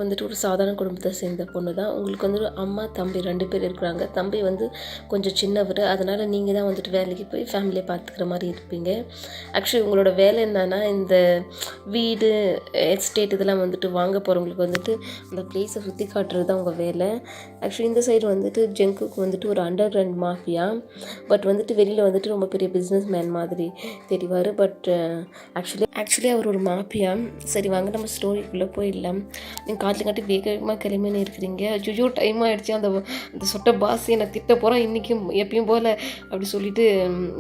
வந்துட்டு ஒரு சாதாரண குடும்பத்தை சேர்ந்த பொண்ணு தான். உங்களுக்கு வந்து ஒரு அம்மா, தம்பி 2 பேர் இருக்கிறாங்க. தம்பி வந்து கொஞ்சம் சின்னவர். அதனால் நீங்கள் தான் வந்துட்டு வேலைக்கு போய் ஃபேமிலியை பார்த்துக்கிற மாதிரி இருப்பீங்க. ஆக்சுவலி உங்களோட வேலை என்னன்னா, இந்த வீடு, எஸ்டேட் இதெல்லாம் வந்துட்டு வாங்க போகிறவங்களுக்கு வந்துட்டு அந்த பிளேஸை சுற்றி காட்டுறது தான் உங்கள் வேலை. ஆக்சுவலி இந்த சைடு வந்துட்டு ஜங்குக்கு வந்துட்டு ஒரு அண்டர் கிரவுண்ட் மாஃபியா. பட் வந்துட்டு வெளியில் வந்துட்டு ரொம்ப பெரிய பிஸ்னஸ் மேன் மாதிரி தெரிவார். பட் ஆக்சுவலி அவர் ஒரு மாஃபியா. சரி வாங்க நம்ம ஸ்டோரிக்குள்ளே போயிடலாம். நீங்கள் காட்டி வேகமாக கிளம்பின்னு இருக்கிறீங்க. ஐயோ டைம் ஆகிடுச்சு, அந்த சொட்ட பாஸ் என்னை திட்ட போகிறோம் இன்றைக்கும் எப்பயும் போல் அப்படி சொல்லிவிட்டு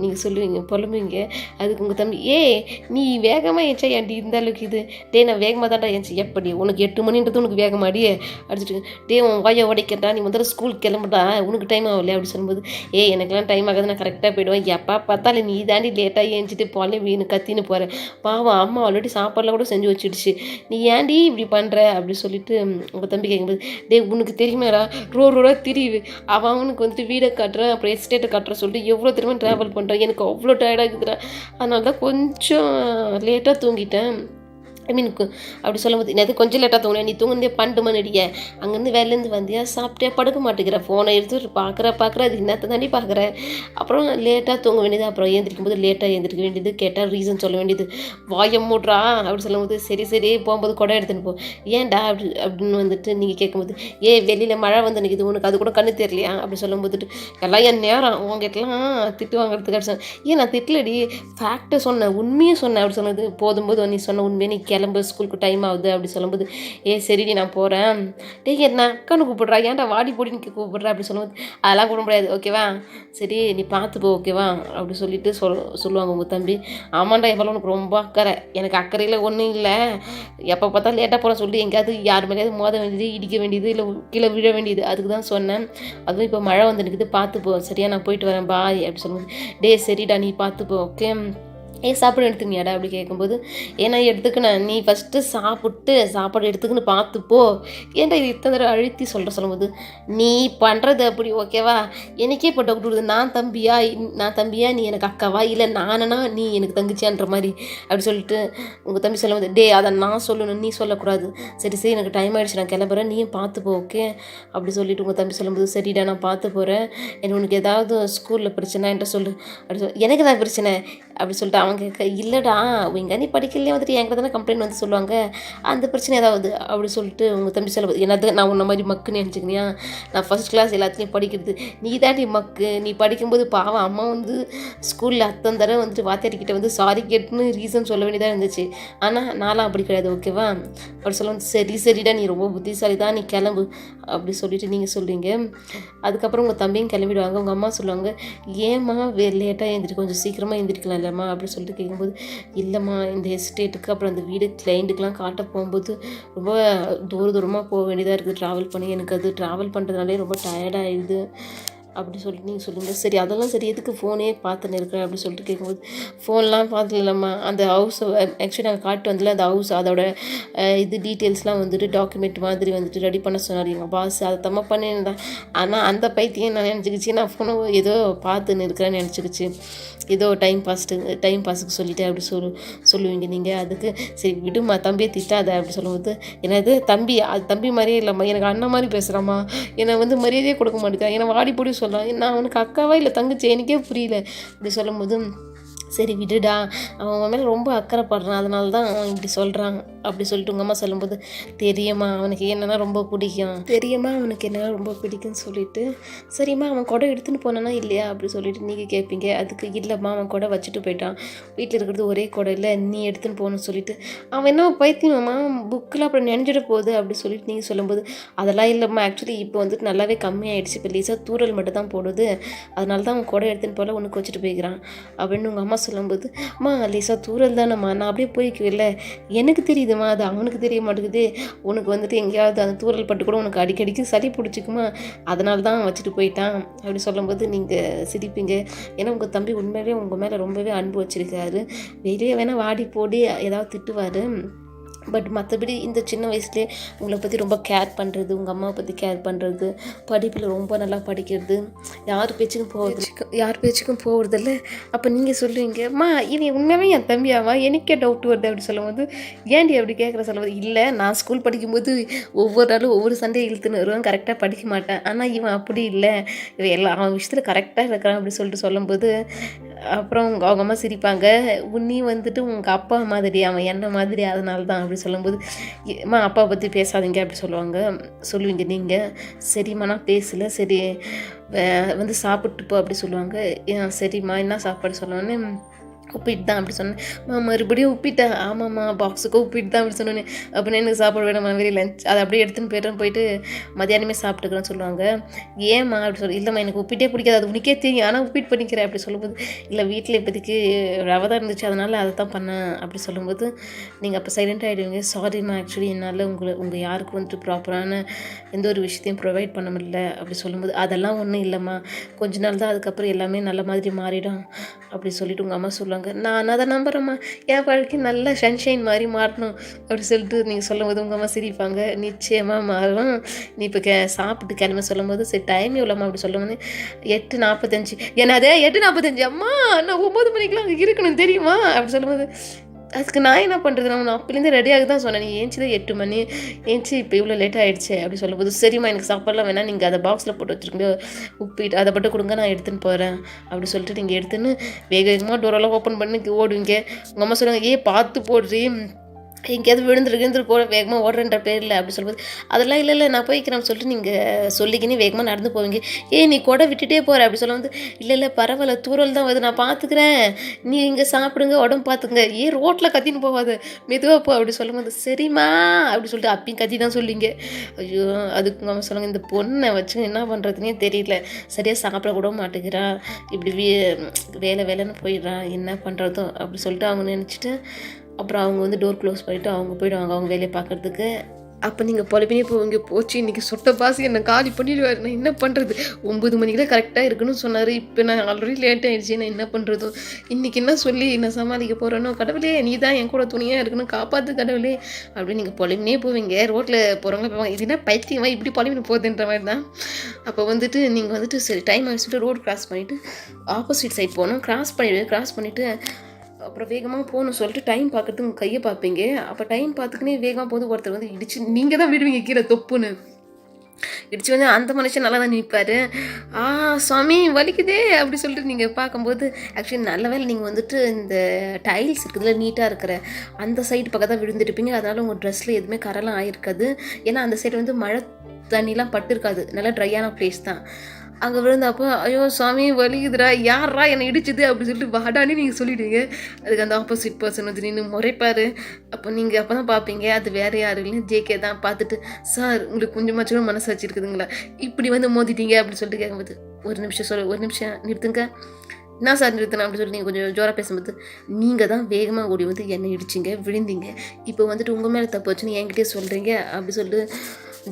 நீங்கள் சொல்லுவீங்க, புலம்புவீங்க. அதுக்கு உங்கள் தம்பி, நீ வேகமாக ஏன்ச்சா ஏன்டி இந்த அளவுக்கு இது? நான் வேகமாக தான்டா ஏன்ச்சி. எப்படி உனக்கு 8 மணின்றது உனக்கு வேகமாடியே அடிச்சுட்டு உன் வாயை உடைக்கிறா, நீ முதல்ல ஸ்கூலுக்கு கிளம்புடா, உனக்கு டைம் ஆகலையே அப்படி சொல்லும்போது, எனக்கெல்லாம் டைம் ஆகாது, நான் கரெக்டாக போயிடுவேன். எப்போ பார்த்தாலும் நீ தாண்டி லேட்டாக ஏஞ்சிட்டு போலே வீணு கத்தின்னு போகிறேன். பாவம் அம்மா ஆல்ரெடி சாப்பாடெலாம் கூட செஞ்சு வச்சிடுச்சு, நீ ஏன்டி இப்படி பண்ணுற அப்படி சொல்லிட்டு உங்கள் தம்பி கேட்கும்போது, உனக்கு தெரியுமாடா ரோடா திரிவு அவனுக்கு வந்துட்டு வீடை காட்டுறேன் அப்புறம் எஸ்டேட்டை காட்டுறேன் சொல்லிட்டு எவ்வளோ திரும்ப ட்ராவல் பண்ணுறேன், எனக்கு அவ்வளோ டயர்டாகுதுடா, அதனால தான் கொஞ்சம் லேட்டாக தூங்கிட்டேன். அப்படி சொல்லும்போது, என்னது கொஞ்சம் லேட்டாக தூங்கினேன், நீ தூங்குனதே 12 மணி அடிக்க, அங்கேருந்து வேலையிலேருந்து வந்தியா, சாப்பிட்டே படுக்க மாட்டேங்கிற, ஃபோனை எடுத்து பார்க்குற அது என்னத்தை தாண்டி பார்க்குறேன். அப்புறம் லேட்டாக தூங்க வேண்டியது, அப்புறம் ஏந்திரிக்கும் போது லேட்டாக ஏந்திரிக்க வேண்டியது, கேட்டால் ரீசன் சொல்ல வேண்டியது, வாயம் மூட்றா அப்படி சொல்லும்போது, சரி போகும்போது குடம் எடுத்துன்னு போ, ஏன்டா அப்படின்னு வந்துட்டு நீங்கள் கேட்கும்போது, வெளியில் மழை வந்து நிற்கிது, உனக்கு அது கூட கண்ணு தெரியலையா அப்படி சொல்லும் போதுட்டு, எல்லாம் என் நேரம் உங்ககிட்டலாம் திட்டு வாங்குறதுக்கு அப்படி நான் திட்டலடி, ஃபேக்டை சொன்னேன், உண்மையை சொன்னேன் அப்படி சொன்னது. போதும்போது நீ சொன்ன உண்மையை நீ கிளம்பு, ஸ்கூலுக்கு டைம் ஆகுது அப்படி சொல்லும்போது, சரிடி நான் போகிறேன், என்ன அக்கானு கூப்பிட்றா, ஏன்டா வாடி போடின்னு கூப்பிட்றா அப்படி சொல்லும்போது, அதெல்லாம் கூப்பிட முடியாது ஓகேவா, சரி நீ பார்த்துப்போ ஓகேவா அப்படி சொல்லிட்டு சொல்லுவாங்க உங்கள் தம்பி. ஆமாண்டா எப்போ உனக்கு ரொம்ப அக்கறை, எனக்கு அக்கறையில் ஒன்றும் இல்லை, எப்போ பார்த்தா லேட்டாக போகிற சொல்லி எங்கேயாவது யார் மேலேயாவது மோத வேண்டியது, இடிக்க வேண்டியது, இல்லை கீழே விழ வேண்டியது, அதுக்கு தான் சொன்னேன். அதுவும் இப்போ மழை வந்து நிற்குது, பார்த்துப்போ சரியா, நான் போயிட்டு வரேன் பாய் அப்படி சொல்லும்போது, சரிடா நீ பார்த்துப்போ ஓகே, சாப்பாடு எடுத்துக்கினியாடா அப்படி கேட்கும்போது, ஏன்னா எடுத்துக்கினேன், நீ ஃபஸ்ட்டு சாப்பாடு எடுத்துக்கின்னு பார்த்துப்போ, ஏன்டா இது இத்தனை தடவை அழுத்தி சொல்லும்போது, நீ பண்ணுறது அப்படி ஓகேவா, எனக்கே இப்போ டவுட் விடுது, நான் தம்பியா நீ எனக்கு அக்காவா, இல்லை நானா நீ எனக்கு தங்கச்சியான்ற மாதிரி அப்படி சொல்லிட்டு உங்கள் தம்பி சொல்லும்போது, அதை நான் சொல்லணும் நீ சொல்லக்கூடாது, சரி எனக்கு டைம் ஆகிடுச்சு நான் கிளம்புறேன், நீயும் பார்த்துப்போ ஓகே அப்படி சொல்லிட்டு உங்கள் தம்பி சொல்லும்போது, சரிடா நான் பார்த்து போகிறேன், எனக்கு உனக்கு ஏதாவது ஸ்கூலில் பிரச்சனை என்கிட்ட சொல்லு அப்படி எனக்கு தான் பிரச்சனை அப்படி சொல்லிட்டு அவங்க இல்லைடா இங்கே நீ படிக்கலையே வந்துட்டு என்கிட்ட தானே கம்ப்ளைண்ட் வந்து சொல்லுவாங்க, அந்த பிரச்சனை ஏதாவது அப்படி சொல்லிட்டு உங்கள் தம்பி சொல்லுவது, என்னது நான் உன்ன மாதிரி மக்குன்னு நினச்சிக்கினியா, நான் ஃபஸ்ட் கிளாஸ் எல்லாத்துலேயும் படிக்கிறது, நீ தாண்டி மக்கு, நீ படிக்கும்போது பாவம் அம்மா வந்து ஸ்கூலில் அத்தனை தடவை வந்துட்டு வாத்தியார்கிட்ட வந்து சாரி கேட்டுன்னு ரீசன் சொல்ல வேண்டியதாக இருந்துச்சு, ஆனால் நான்லாம் அப்படி கிடையாது ஓகேவா அப்படி சொல்லுவோம், சரிடா நீ ரொம்ப புத்திசாலி தான், நீ கிளம்பு அப்படி சொல்லிட்டு நீங்கள் சொல்கிறீங்க. அதுக்கப்புறம் உங்கள் தம்பியும் கிளம்பிடுவாங்க. உங்கள் அம்மா சொல்லுவாங்க, ஏம்மா லேட்டாக எழுந்திரி, கொஞ்சம் சீக்கிரமாக எழுந்திரிக்கலாம் இல்லைம்மா அப்படி சொல்லிட்டு கேட்கும்போது, இல்லைம்மா இந்த எஸ்டேட்டுக்கு அப்புறம் அந்த வீடு கிளைண்ட்டுக்கெலாம் காட்ட போகும்போது ரொம்ப தூரமாக போக வேண்டியதாக இருக்குது ட்ராவல் பண்ணி, எனக்கு அது ட்ராவல் பண்ணுறதுனாலே ரொம்ப டயர்டாகிடுது அப்படி சொல்லிட்டு நீங்கள் சொல்லுங்கள். சரி அதெல்லாம் சரி, எதுக்கு ஃபோனே பார்த்துன்னு இருக்கிறேன் அப்படி சொல்லிட்டு கேட்கும்போது, ஃபோன்லாம் பார்த்துலம்மா, அந்த ஹவுஸ் ஆக்சுவலி நாங்கள் காட்டு வந்தில் அந்த ஹவுஸ் அதோட இது டீட்டெயில்ஸ்லாம் வந்துட்டு டாக்குமெண்ட் மாதிரி வந்துட்டு ரெடி பண்ண சொன்னார் எங்கள் பாஸ், அதை தம்மா பண்ணியிருந்தேன். ஆனால் அந்த பைத்தியம் நான் நினச்சிக்கிச்சு, நான் ஃபோனை ஏதோ பார்த்துன்னு இருக்கிறேன்னு நினச்சிக்கிச்சு, ஏதோ டைம் பாஸுக்கு சொல்லிவிட்டு அப்படி சொல்லுவீங்க நீங்கள். அதுக்கு சரி விடுமா தம்பியை திட்டாத அப்படி சொல்லும்போது, என்னது தம்பி, அது தம்பி மாதிரியே இல்லைம்மா, எனக்கு அண்ணன் மாதிரி பேசுகிறாம்மா, என்னை வந்து மரியாதையே கொடுக்க மாட்டேங்கிறேன், என்னை வாடி போடி சொல்லலாம், நான் அவனுக்கு அக்காவா இல்லை தங்கச்சி எனக்கே புரியல அப்படி சொல்லும்போது, சரி விடுடா அவன் மேலே ரொம்ப அக்கறைப்படுறான், அதனால தான் அவன் இப்படி சொல்கிறான் அப்படி சொல்லிட்டு உங்கள் அம்மா சொல்லும்போது, தெரியுமா அவனுக்கு என்னென்னா ரொம்ப பிடிக்கும்னு சொல்லிட்டு, சரிம்மா அவன் கொடை எடுத்துன்னு போனானா இல்லையா அப்படி சொல்லிட்டு நீங்கள் கேட்பீங்க. அதுக்கு இல்லைம்மா அவன் கொடை வச்சுட்டு போயிட்டான், வீட்டில் இருக்கிறது ஒரே கொடை இல்லை, நீ எடுத்துன்னு போகணும்னு சொல்லிட்டு, அவன் என்ன பைத்தியமாம்மா புக்கில் அப்புறம் நினைஞ்சிட போகுது அப்படி சொல்லிட்டு நீங்கள் சொல்லும்போது, அதெல்லாம் இல்லைம்மா ஆக்சுவலி இப்போ வந்துட்டு நல்லாவே கம்மியாயிடுச்சு, இப்போ லேசாக தூரல் மட்டும் தான் போடுது, அதனால தான் அவன் கொடை எடுத்துன்னு போல உனக்கு வச்சுட்டு போய்க்கிறான் அப்படின்னு உங்கள் அம்மா சொல்லும்போது, அம்மா லேசாக தூரல் தானம்மா, நான் அப்படியே போய்க்குவில்ல, எனக்கு தெரியுதும்மா, அது அவனுக்கு தெரிய மாட்டேங்குது, உனக்கு வந்துட்டு எங்கேயாவது அந்த தூரல் பட்டு கூட உனக்கு அடிக்கடிக்கு சளி பிடிச்சிக்குமா, அதனால தான் வச்சுட்டு போயிட்டான் அப்படி சொல்லும்போது நீங்கள் சிரிப்பீங்க. ஏன்னா உங்கள் தம்பி உண்மையிலே உங்கள் மேலே ரொம்பவே அன்பு வச்சுருக்காரு, வெளியே வேணால் வாடி போடி ஏதாவது திட்டுவார், பட் மற்றபடி இந்த சின்ன வயசுலேயே உங்களை பற்றி ரொம்ப கேர் பண்ணுறது, உங்கள் அம்மாவை பற்றி கேர் பண்ணுறது, படிப்பில் ரொம்ப நல்லா படிக்கிறது, யார் பேச்சுக்கும் போகிறதில்ல. அப்போ நீங்கள் சொல்லுவீங்க, அம்மா இவன் உண்மையாகவே என் தம்பியாம்மா, எனக்கே டவுட் வருது அப்படி சொல்லும்போது, ஏன்டி அப்படி கேட்குற சொல்லும்போது, இல்லை நான் ஸ்கூல் படிக்கும்போது ஒவ்வொரு நாளும் ஒவ்வொரு சண்டையை இழுத்துன்னு வருவான், கரெக்டாக படிக்க மாட்டேன், ஆனால் இவன் அப்படி இல்லை, இவன் அவன் விஷயத்தில் கரெக்டாக இருக்கிறான் அப்படி சொல்லிட்டு சொல்லும்போது, அப்புறம் அவங்க அம்மா சிரிப்பாங்க, நீ வந்துட்டு உங்கள் அப்பா மாதிரி, அவன் என்ன மாதிரி, அதனால தான் அப்படி சொல்லும்போது, அம்மா அப்பாவை பற்றி பேசாதீங்க அப்படி சொல்லுவீங்க நீங்கள். சரிம்மா நான் பேசலை, சரி வந்து சாப்பிட்டுப்போ அப்படி சொல்லுவாங்க. சரிம்மா என்ன சாப்பாடு சொல்லுவான்னு, உப்பிட்டு தான் அப்படி சொன்னேன். மறுபடியும் உப்பிட்டேன், ஆமாம்மா பாக்ஸுக்கும் உப்பிட்டு தான் அப்படி சொன்னேன். அப்படின்னு எனக்கு சாப்பாடு வேணும் வெரி லஞ்ச், அதை அப்படியே எடுத்துன்னு போயிட்டு மதியானமே சாப்பிட்டுக்கிறேன்னு சொல்லுவாங்க. ஏம்மா அப்படி சொல்லி, இல்லைம்மா எனக்கு உப்பிட்டே பிடிக்காது, அது உனக்கே தெரியும், ஆனால் உப்பிட்டு பண்ணிக்கிறேன் அப்படி சொல்லும்போது, இல்லை வீட்டில் இப்போதைக்கு ரவை தான் இருந்துச்சு அதனால் அதை தான் பண்ணேன் அப்படி சொல்லும்போது, நீங்கள் அப்போ சைலண்ட் ஆகிடுவீங்க. சாரிம்மா ஆக்சுவலி என்னால் உங்கள் யாருக்கும் வந்துட்டு ப்ராப்பரான எந்த ஒரு விஷயத்தையும் ப்ரொவைட் பண்ண முடியல அப்படி சொல்லும்போது, அதெல்லாம் ஒன்றும் இல்லைம்மா, கொஞ்ச நாள் தான், அதுக்கப்புறம் எல்லாமே நல்ல மாதிரி மாறிடும் அப்படி சொல்லிட்டு உங்கள் அம்மா சொல்லுவாங்க. நான் அதை நம்புகிறேம்மா, என் வாழ்க்கை நல்லா சன்ஷைன் மாதிரி மாறணும் அப்படி சொல்லிட்டு நீங்கள் சொல்லும்போது உங்கள் அம்மா சிரிப்பாங்க. நிச்சயமாக மாறும், நீ இப்போ சாப்பிட்டு கிளம்ப சொல்லும்போது, சரி டைம் எவ்வளோம்மா அப்படி சொல்லும்போது, 8:45. என்னது 8:45? அம்மா நான் 9 மணிக்கெலாம் அங்கே இருக்கணும் தெரியுமா அப்படி சொல்லும்போது, அதுக்கு நான் என்ன பண்ணுறது, நான் அப்போலேருந்து ரெடியாக தான் சொன்னேன், நீ ஏஞ்சிதான் 8 மணி ஏஞ்சி இப்போ இவ்வளோ லேட் ஆகிடுச்சு அப்படி சொல்லும்போது, சரிம்மா எனக்கு சாப்பாடெலாம் வேணாம், நீங்கள் அதை பாக்ஸில் போட்டு வச்சுருக்கீங்க, உப்பிட்டு அதை மட்டும் கொடுங்க, நான் எடுத்துன்னு போகிறேன் அப்படி சொல்லிட்டு நீங்கள் எடுத்துன்னு வேகமாக டோரெல்லாம் ஓப்பன் பண்ணி ஓடுவீங்க. உங்கள் அம்மா சொல்லுவாங்க, பார்த்து போடுறீ, எங்கேயாவது விழுந்துருக்கு போட வேகமாக ஓடுறன்ற பேரில் அப்படி சொல்லும்போது, அதெல்லாம் இல்லை நான் போய்க்கிறேன்னு சொல்லிட்டு நீங்கள் சொல்லிக்கினே வேகமாக நடந்து போவீங்க. நீ கொடை விட்டுட்டே போகிற அப்படி சொல்லும்போது, இல்லை பரவாயில்ல தூரல் தான் வருது, நான் பார்த்துக்கிறேன், நீ இங்கே சாப்பிடுங்க, உடம்பு பார்த்துக்குங்க, ரோட்டில் கத்தின்னு போகாது, மெதுவாக போ அப்படி சொல்லும்போது, சரிம்மா அப்படி சொல்லிட்டு அப்பயும் கத்தி தான் சொல்லிங்க. ஐயோ அதுக்கு நம்ம சொல்லுவாங்க, இந்த பொண்ணை வச்சு என்ன பண்ணுறதுனே தெரியல, சரியாக சாப்பிட கூட மாட்டேங்கிறா, இப்படி வேலைன்னு போயிடுறான், என்ன பண்ணுறதோ அப்படி சொல்லிட்டு அவங்க நினச்சிட்டு, அப்புறம் அவங்க வந்து டோர் க்ளோஸ் பண்ணிவிட்டு அவங்க போய்டுவாங்க அவங்க வேலையை பார்க்குறதுக்கு. அப்போ நீங்கள் பொலிப்பினே போவீங்க, போச்சு இன்றைக்கி சொட்ட பாசி என்னை காலி பண்ணிடுவார், நான் என்ன பண்ணுறது, 9 மணிக்கு கரெக்டாக இருக்கணும்னு சொன்னார், இப்போ நான் ஆல்ரெடி லேட் ஆகிடுச்சு, நான் என்ன பண்ணுறதோ, இன்றைக்கி என்ன சொல்லி நான் சமாளிக்க போகிறேனோ, கடவுளே நீ தான் என் கூட துணியாக இருக்கணும், காப்பாற்று கடவுளே அப்படின்னு நீங்கள் பொலிப்பினே போவீங்க. ரோட்டில் போகிறவங்கள போவாங்க, இதுனா பைத்தியமா இப்படி பொலிப்பின்னு போகுதுன்ற மாதிரி தான். அப்போ வந்துட்டு நீங்கள் வந்துட்டு சரி டைம் ஆகிடுச்சுட்டு ரோடு கிராஸ் பண்ணிவிட்டு ஆப்போசிட் சைட் போகணும், கிராஸ் பண்ணிவிட்டு அப்புறம் வேகமாக போகணும்னு சொல்லிட்டு டைம் பார்க்குறதுக்கு உங்கள் கையை பார்ப்பீங்க. அப்போ டைம் பார்த்துக்குனே வேகமாக போது ஒருத்தர் வந்து இடிச்சு நீங்கள் தான் விடுவீங்க கீழே தொப்புன்னு இடிச்சு வந்து, அந்த மனுஷன் நல்லா தான் நிற்பார். சாமி வலிக்குதே அப்படி சொல்லிட்டு நீங்கள் பார்க்கும்போது, ஆக்சுவலி நல்ல வேலை நீங்கள் வந்துட்டு இந்த டைல்ஸ் இருக்குதுல நீட்டாக இருக்கிற அந்த சைடு பக்கம் தான் விழுந்துருப்பீங்க, அதனால் உங்கள் ட்ரெஸ்ஸில் எதுவுமே கரெல்லாம் ஆகிருக்காது. ஏன்னா அந்த சைடு வந்து மழை தண்ணிலாம் பட்டிருக்காது, நல்லா ட்ரையான பிளேஸ் தான். அங்கே விழுந்தப்போ, ஐயோ சாமி வலிக்குதுடா, யாரா என்னை இடிச்சுது அப்படி சொல்லிட்டு வாடானே நீங்கள் சொல்லிவிடுவீங்க. அதுக்கு அந்த ஆப்போசிட் பர்சன் வந்து நின்று முறைப்பார். அப்போ நீங்கள் அப்போ தான் பார்ப்பீங்க, அது வேறு யாரும் இல்லைன்னு ஜேகே தான். பார்த்துட்டு, சார் உங்களுக்கு கொஞ்சமாச்சும் மனசு வச்சுருக்குதுங்களா, இப்படி வந்து மோதிட்டீங்க அப்படி சொல்லிட்டு கேட்கும்போது, ஒரு நிமிஷம் நிறுத்துங்க, என்ன சார் நிறுத்தினா அப்படி சொல்லி நீங்கள் கொஞ்சம் ஜோராக பேசும்போது, நீங்கள் தான் வேகமாக ஓடி வந்து என்னை இடிச்சிங்க, விழுந்தீங்க, இப்போ வந்துட்டு உங்கள் மேலே தப்பு வச்சுன்னு என்கிட்டே சொல்கிறீங்க அப்படி சொல்லிட்டு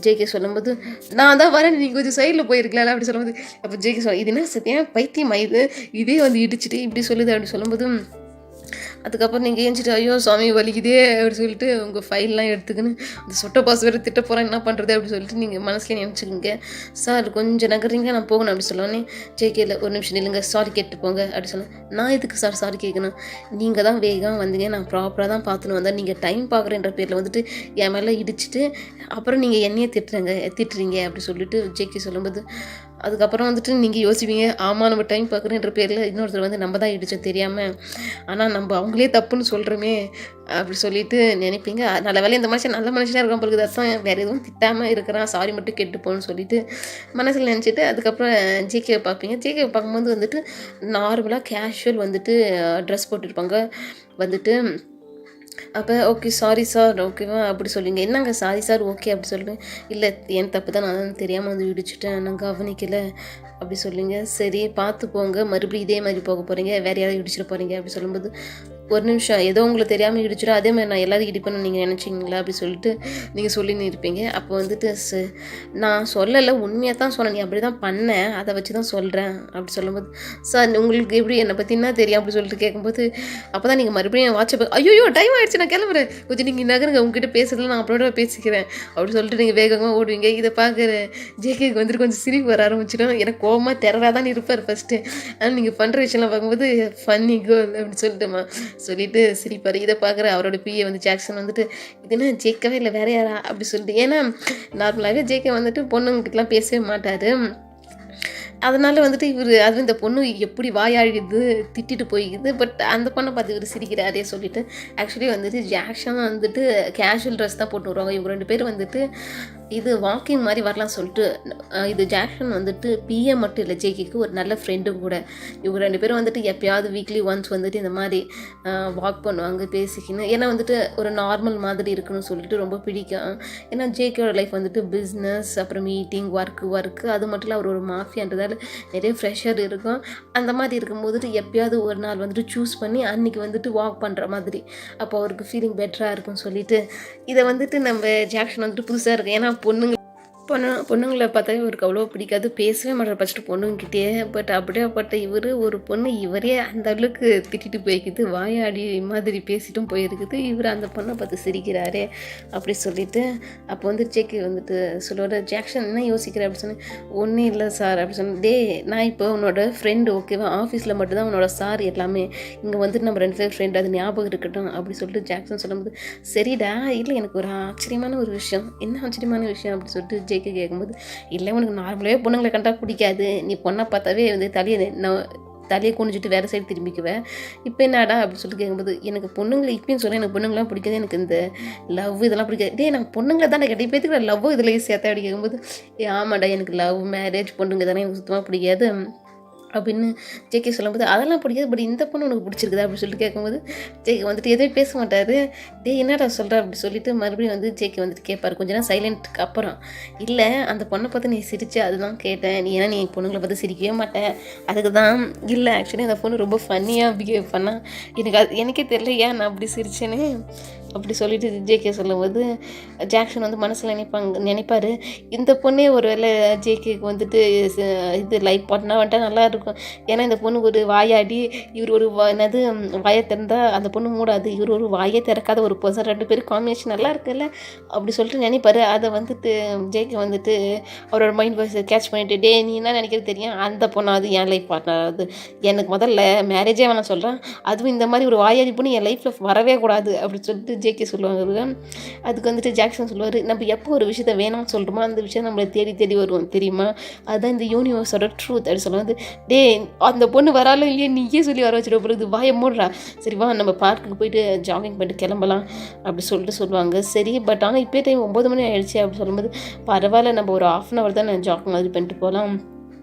ஜேகே சொல்லும்போது, நான் தான் வரேன் நீங்கள் கொஞ்சம் சைடில் போயிருக்கலாம் அப்படி சொல்லும்போது, அப்போ ஜேகே சொல்ல, இது என்ன சத்தியம் பைத்தியம் இதே வந்து இடிச்சிட்டு இப்படி சொல்லுது அப்படி சொல்லும்போது, அதுக்கப்புறம் நீங்கள் ஏஞ்சிட்டு, ஐயோ சாமி வலிக்குதே அப்படி சொல்லிட்டு உங்கள் ஃபைல்லாம் எடுத்துக்கின்னு அந்த சொட்டை பாஸ் வேறு திட்ட போகிறேன், என்ன பண்ணுறது அப்படி சொல்லிட்டு நீங்கள் மனசுலேயே நினச்சிக்கோங்க. சார் கொஞ்சம் நகர்றீங்க, நான் போகணும் அப்படி சொல்லோன்னே ஜேகேல ஒரு நிமிஷம் நில்லுங்க, சாரி கேட்டு போங்க அப்படி சொன்னேன். நான் எதுக்கு சார் சாரி கேட்கணும், நீங்கள் தான் வேகமாக வந்தீங்க, நான் ப்ராப்பராக தான் பார்த்துன்னு வந்தேன், நீங்கள் டைம் பார்க்குறேன்ற பேரில் வந்துட்டு என் மேலே இடிச்சிட்டு அப்புறம் நீங்கள் என்னையே திட்டுறீங்க அப்படி சொல்லிட்டு ஜேகே சொல்லும்போது, அதுக்கப்புறம் வந்துட்டு நீங்கள் யோசிப்பீங்க, ஆமாம் நம்ம டைம் பார்க்குறேன்ற பேரில் இன்னொருத்தர் வந்து நம்ம தான் இடித்தோம் தெரியாமல், ஆனால் நம்ம அவங்களே தப்புன்னு சொல்கிறோமே அப்படி சொல்லிட்டு நினைப்பீங்க. நல்ல வேலை இந்த மனுஷன் நல்ல மனுஷனாக இருக்கான் பொழுது, அதான் வேறு எதுவும் திட்டாமல் இருக்கிறான், சாரி மட்டும் கேட்டுப்போன்னு சொல்லிட்டு மனசில் நினச்சிட்டு அதுக்கப்புறம் ஜேகேவை பார்ப்பீங்க. ஜேகேவை பார்க்கும்போது வந்துட்டு நார்மலாக கேஷுவல் வந்துட்டு ட்ரெஸ் போட்டுருப்பாங்க வந்துட்டு. அப்போ ஓகே சாரி சார் ஓகேவா அப்படி சொல்லுவீங்க. என்னங்க சாரி சார் ஓகே அப்படி சொல்லுவேன். இல்லை என் தப்பு தான், நான் தெரியாமல் வந்து இடிச்சிட்டேன், நான் கவனிக்கலை அப்படி சொல்லுங்க. சரி பார்த்து போங்க, மறுபடியும் இதே மாதிரி போக போகிறீங்க, வேறு யாராவது இடிச்சிட்டு போகிறீங்க அப்படி சொல்லும்போது, ஒரு நிமிஷம் ஏதோ உங்களுக்கு தெரியாமல் இடிச்சிடும், அதே மாதிரி நான் எல்லாத்தையும் இடிப்பேன்னு நீங்கள் நினச்சிங்களா அப்படி சொல்லிட்டு நீங்கள் சொல்லின்னு இருப்பீங்க. அப்போ வந்துட்டு நான் சொல்லலை, உண்மையாக தான் சொன்னேன், நீ அப்படி தான் பண்ணேன், அதை வச்சு தான் சொல்கிறேன் அப்படி சொல்லும்போது, சார் உங்களுக்கு எப்படி என்னை பற்றி என்ன தெரியும் அப்படி சொல்லிட்டு கேட்கும்போது, அப்போ தான் நீங்கள் மறுபடியும் வாட்ஸ்அப் ஐயோ டைம் ஆகிடுச்சு நான் கிளம்புறேன், கொஞ்சம் நீங்கள் நகருங்க, உங்ககிட்ட பேசுறதுல நான் அப்புறம் பேசிக்கிறேன் அப்படி சொல்லிட்டு நீங்கள் வேகமாக ஓடுவீங்க. இதை பார்க்குற ஜேகேக்கு வந்துட்டு கொஞ்சம் சிரிப்பு வர ஆரம்பிச்சிடும். எனக்கு கோவமாக டெரராக தான் இருப்பார் ஃபஸ்ட்டு. ஆனால் நீங்கள் பண்ணுற விஷயம்லாம் பார்க்கும்போது ஃபன்னி கேர்ள் அப்படின்னு சொல்லிட்டு சிரிப்பார். இதை பார்க்குற அவரோட பிஏ வந்து ஜாக்சன் வந்துட்டு இது என்ன ஜேக்கவே இல்லை வேற யாரா அப்படி சொல்லிட்டு, ஏன்னா நார்மலாகவே ஜேகே வந்துட்டு பொண்ணுங்கிட்டலாம் பேசவே மாட்டார். அதனால் வந்துட்டு அதுவும் இந்த பொண்ணு எப்படி வாயாழுது திட்டிட்டு போய்க்குது. பட் அந்த பொண்ணை பார்த்து இவர் சிரிக்கிறாரே சொல்லிட்டு, ஆக்சுவலி வந்துட்டு ஜாக்சன் வந்துட்டு கேஷுவல் ட்ரெஸ் தான் போட்டு வருவாங்க. இவங்க 2 பேர் வந்துட்டு இது வாக்கிங் மாதிரி வரலாம் சொல்லிட்டு, இது ஜாக்சன் வந்துட்டு பிஏ மட்டும் இல்லை, ஜேகேக்கு ஒரு நல்ல ஃப்ரெண்டும் கூட. இவங்க 2 பேரும் வந்துட்டு எப்பயாவது வீக்லி ஒன்ஸ் வந்துட்டு இந்த மாதிரி வாக் பண்ணுவாங்க பேசிக்கின்னு. ஏன்னா வந்துட்டு ஒரு நார்மல் மாதிரி இருக்குன்னு சொல்லிட்டு ரொம்ப பிடிக்கும். ஏன்னா ஜேகேயோட லைஃப் வந்துட்டு பிஸ்னஸ், அப்புறம் மீட்டிங், ஒர்க்கு அது மட்டும் இல்லை, அவர் ஒரு மாஃபியான்றதால நிறைய ப்ரெஷர் இருக்கும். அந்த மாதிரி இருக்கும்போது எப்பயாவது ஒரு நாள் வந்துட்டு சூஸ் பண்ணி அன்றைக்கி வந்துட்டு வாக் பண்ணுற மாதிரி, அப்போ அவருக்கு ஃபீலிங் பெட்டராக இருக்கும்னு சொல்லிட்டு இதை வந்துட்டு நம்ம ஜாக்சன் வந்துட்டு புதுசாக இருக்கும். ஏன்னா பொண்ணுங்களை பார்த்தாவே இவருக்கு அவ்வளோ பிடிக்காது, பேசவே மாட்டார் ஃபஸ்ட்டு பொண்ணுங்கிட்டே. பட் அப்படியேப்பட்ட ஒரு பொண்ணு இவரே அந்த அளவுக்கு திட்டிட்டு போய்க்குது, வாயாடி மாதிரி பேசிட்டும் போயிருக்குது. இவர் அந்த பொண்ணை பார்த்து சிரிக்கிறாரே அப்படி சொல்லிட்டு, அப்போ வந்து ஜேகே வந்துட்டு சொல்லுவார், ஜாக்சன் என்ன யோசிக்கிற அப்படி சொன்னேன். ஒன்றும் இல்லை சார் அப்படி சொன்னேன். நான் இப்போ உன்னோட ஃப்ரெண்டு ஓகேவா, ஆஃபீஸில் மட்டும்தான் உன்னோட சார் எல்லாமே, இங்கே வந்துட்டு நம்ம 2 பேர் ஃப்ரெண்டு, அது ஞாபகம் இருக்கட்டும் அப்படி சொல்லிட்டு ஜாக்சன் சொல்லும்போது, சரிடா இல்லை எனக்கு ஒரு ஆச்சரியமான ஒரு விஷயம். என்ன ஆச்சரியமான விஷயம் அப்படி சொல்லிட்டு ஜேகே கேட்கும்போது, இல்லை உனக்கு நார்மலாகவே பொண்ணுங்களை கண்டா பிடிக்காது, நீ பொண்ணை பார்த்தாவே வந்து தலையை குனிஞ்சிட்டு வேறு சைடு திரும்பிக்குவேன், இப்போ என்னடா அப்படின்னு சொல்லிட்டு கேட்கும்போது, எனக்கு பொண்ணுங்களை இப்பயும் சொல்ல எனக்கு பொண்ணுங்களாம் பிடிக்காது, எனக்கு இந்த லவ் இதெல்லாம் பிடிக்காது. நான் பொண்ணுங்களை தான் கேட்டேன், இப்போ எதுக்கு லவ் இதில் சேர்த்தா அப்படி கேட்கும்போது, ஆமாடா எனக்கு லவ் மேரேஜ் பொண்ணுங்க தானே எனக்கு சுத்தமாக பிடிக்காது அப்படின்னு ஜேகே சொல்லும்போது, அதெல்லாம் பிடிக்காது, பட் இந்த பொண்ணு உனக்கு பிடிச்சிருக்குதா அப்படின்னு சொல்லிட்டு கேட்கும்போது ஜேகே வந்துட்டு எதுவும் பேச மாட்டார். என்னடா சொல்கிற அப்படி சொல்லிட்டு மறுபடியும் வந்து ஜேகே வந்துட்டு கேட்பார். கொஞ்ச நேரம் சைலண்ட்டுக்கு அப்புறம், இல்லை அந்த பொண்ணை பார்த்து நீ சிரிச்சு அதுதான் கேட்டேன், நீ பொண்ணுங்களை பார்த்து சிரிக்கவே மாட்டேன் அதுக்கு தான். இல்லை ஆக்சுவலி அந்த பொண்ணு ரொம்ப ஃபன்னியாக பிஹேவ் பண்ணால் எனக்கே தெரியல ஏன் நான் அப்படி சிரிச்சேன்னு அப்படி சொல்லிட்டு ஜேகே சொல்லும்போது, ஜாக்சன் வந்து மனசில் நினைப்பார், இந்த பொண்ணே ஒரு வேளை ஜேகேக்கு வந்துட்டு இது லைஃப் பார்ட்னர் வந்துட்டா நல்லா இருக்கும். ஏன்னா இந்த பொண்ணு ஒரு வாயாடி, இவர் ஒரு என்னது வாயை திறந்தால் அந்த பொண்ணு மூடாது, இவர் ஒரு வாயை திறக்காத ஒரு பர்சன், 2 பேரும் காம்பினேஷன் நல்லா இருக்குல்ல அப்படி சொல்லிட்டு நினைப்பார். அதை வந்துட்டு ஜேகே வந்துட்டு அவரோட மைண்ட் வாய்ஸ் கேட்ச் பண்ணிட்டு, நீ என்ன நினைக்கிறது தெரியும், அந்த பொண்ணு அது என் லைஃப் பார்ட்னர், அது எனக்கு முதல்ல மேரேஜே வேணாம் சொல்கிறேன், அதுவும் இந்த மாதிரி ஒரு வாயாடி பொண்ணு என் லைஃப்பில் வரவே கூடாது அப்படி சொல்லிட்டு ஜேகே சொல்லுவாங்க. அதுக்கு வந்துட்டு ஜாக்சன் சொல்லுவார், நம்ம எப்போ ஒரு விஷயத்தை வேணாம்னு சொல்கிறோமோ அந்த விஷயம் நம்மளை தேடி வருவோம் தெரியுமா, அதுதான் இந்த யூனிவர்ஸோட ட்ரூத் அப்படி சொல்லுவாங்க. அந்த பொண்ணு வராலும் இல்லையே நீயே சொல்லி வர வச்சுட்டு பிறகு வாயை மூடுறா, சரி வா நம்ம பார்க்குக்கு போயிட்டு ஜாகிங் பண்ணிட்டு கிளம்பலாம் அப்படி சொல்லுவாங்க. சரி பட் ஆனால் இப்போ டைம் 9 மணி ஆயிடுச்சு அப்படி சொல்லும்போது, பரவாயில்ல நம்ம ஒரு 1/2 hour தான் நான் ஜாகிங் மாதிரி பண்ணிட்டு போகலாம்